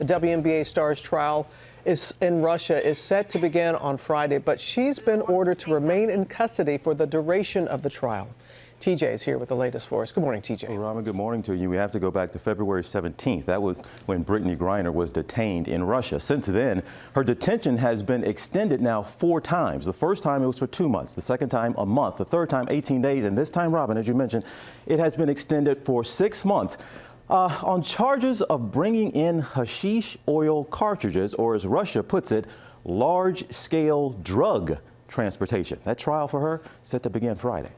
The WNBA star's trial in Russia is set to begin on Friday, but she's been ordered to remain in custody for the duration of the trial. TJ is here with the latest for us. Good morning, TJ. Hey, Robin, good morning to you. We have to go back to February 17th. That was when Brittney Griner was detained in Russia. Since then, her detention has been extended now 4 times. The first time it was for 2 months, the second time a month, the third time 18 days, and this time, Robin, as you mentioned, it has been extended for 6 months. On charges of bringing in hashish oil cartridges, or as Russia puts it, large-scale drug transportation. That trial for her set to begin Friday.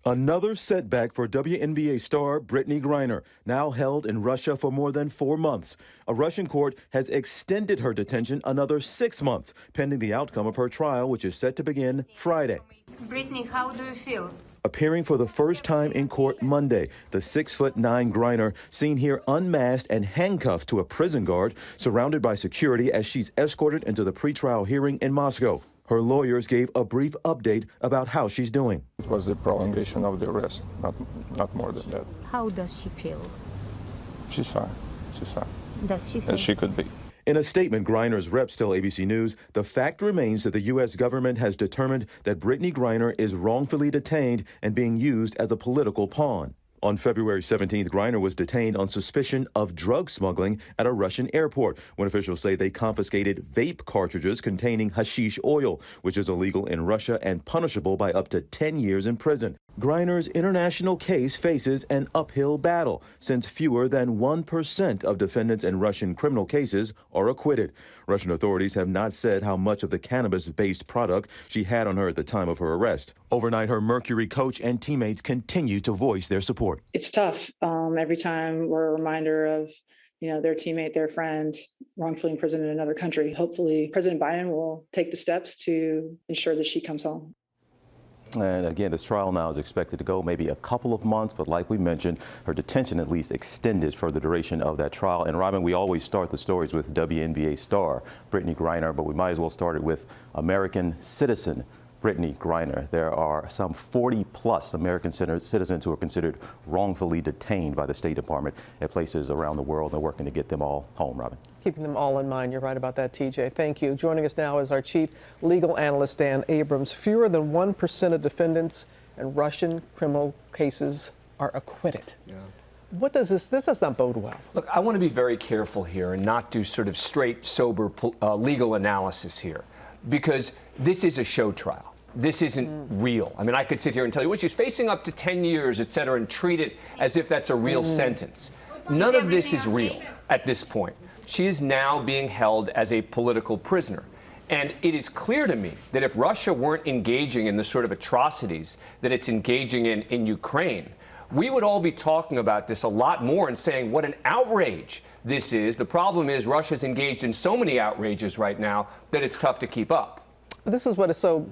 Another setback for WNBA star Brittney Griner, now held in Russia for more than 4 months. A Russian court has extended her detention another 6 months, pending the outcome of her trial, which is set to begin Friday. Brittney, how do you feel? Appearing for the first time in court Monday, the 6'9" Griner seen here unmasked and handcuffed to a prison guard, surrounded by security as she's escorted into the pretrial hearing in Moscow. Her lawyers gave a brief update about how she's doing. It was the prolongation of the arrest, not more than that. How does she feel? She's fine. She's fine. Does she feel? As she could be. In a statement, Griner's reps tell ABC News the fact remains that the U.S. government has determined that Brittney Griner is wrongfully detained and being used as a political pawn. On February 17th, Griner was detained on suspicion of drug smuggling at a Russian airport, when officials say they confiscated vape cartridges containing hashish oil, which is illegal in Russia and punishable by up to 10 years in prison. Griner's international case faces an uphill battle, since fewer than 1% of defendants in Russian criminal cases are acquitted. Russian authorities have not said how much of the cannabis-based product she had on her at the time of her arrest. Overnight, her Mercury coach and teammates continue to voice their support. It's tough. Every time we're a reminder of, their teammate, their friend, wrongfully imprisoned in another country. Hopefully, President Biden will take the steps to ensure that she comes home. And again, this trial now is expected to go maybe a couple of months, but like we mentioned, her detention at least extended for the duration of that trial. And Robin, we always start the stories with WNBA star Brittney Griner, but we might as well start it with American citizen Brittney Griner. There are some 40-plus American citizens who are considered wrongfully detained by the State Department at places around the world. They're working to get them all home, Robin. Keeping them all in mind. You're right about that, TJ. Thank you. Joining us now is our chief legal analyst, Dan Abrams. Fewer than 1% of defendants in Russian criminal cases are acquitted. Yeah. What does this does not bode well. Look, I want to be very careful here and not do sort of straight, sober legal analysis here, because this is a show trial. This isn't real. I mean, I could sit here and tell you, well, she's facing up to 10 years, et cetera, and treat it as if that's a real sentence. None of this is real at this point. She is now being held as a political prisoner. And it is clear to me that if Russia weren't engaging in the sort of atrocities that it's engaging in Ukraine, we would all be talking about this a lot more and saying what an outrage this is. The problem is Russia's engaged in so many outrages right now that it's tough to keep up. This is what is so,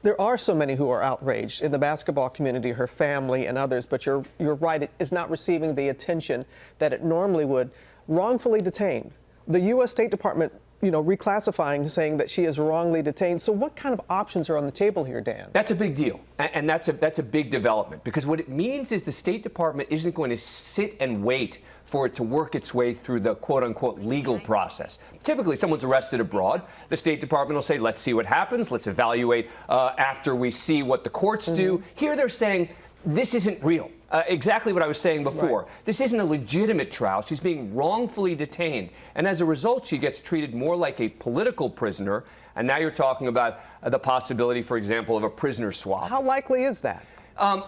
there are so many who are outraged in the basketball community, her family and others, but you're right, it is not receiving the attention that it normally would. Wrongfully detained. The U.S. State Department, reclassifying, saying that she is wrongly detained. So what kind of options are on the table here, Dan? That's a big deal, and that's a big development, because what it means is the State Department isn't going to sit and wait for it to work its way through the quote-unquote legal process. Typically, someone's arrested abroad. The State Department will say, let's see what happens. Let's evaluate after we see what the courts do. Here they're saying, this isn't real. Exactly what I was saying before. Right. This isn't a legitimate trial. She's being wrongfully detained. And as a result, she gets treated more like a political prisoner. And now you're talking about the possibility, for example, of a prisoner swap. How likely is that?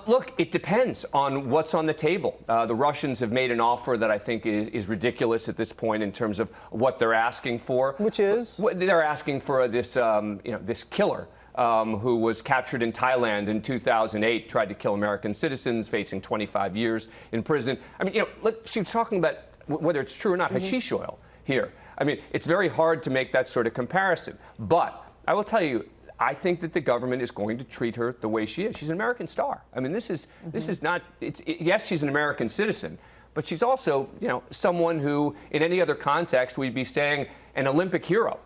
Look, it depends on what's on the table. The Russians have made an offer that I think is ridiculous at this point in terms of what they're asking for. Which is? They're asking for this, this killer. Who was captured in Thailand in 2008, tried to kill American citizens, facing 25 years in prison. I mean, she was talking about whether it's true or not, hashish oil here. I mean, it's very hard to make that sort of comparison. But I will tell you, I think that the government is going to treat her the way she is. She's an American star. I mean, this is not, yes, she's an American citizen, but she's also, someone who, in any other context, we'd be saying an Olympic hero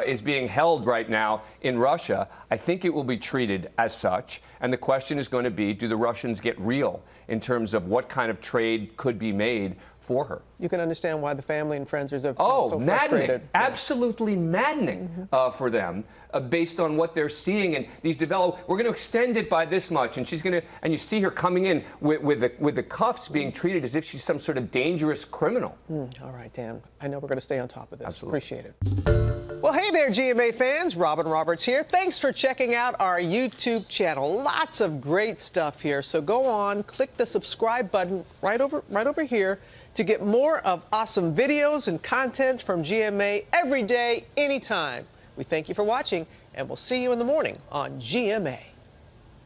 is being held right now in Russia. I think it will be treated as such. And the question is going to be, do the Russians get real in terms of what kind of trade could be made for her. You can understand why the family and friends are so Maddening, frustrated. absolutely maddening for them, based on what they're seeing and these develop. We're going to extend it by this much, and she's going to, and you see her coming in with the cuffs, being treated as if she's some sort of dangerous criminal. All right, Dan. I know we're going to stay on top of this. Absolutely. Appreciate it. Well, hey there, GMA fans. Robin Roberts here. Thanks for checking out our YouTube channel. Lots of great stuff here. So go on, click the subscribe button right over here to get more of awesome videos and content from GMA every day, anytime. We thank you for watching, and we'll see you in the morning on GMA.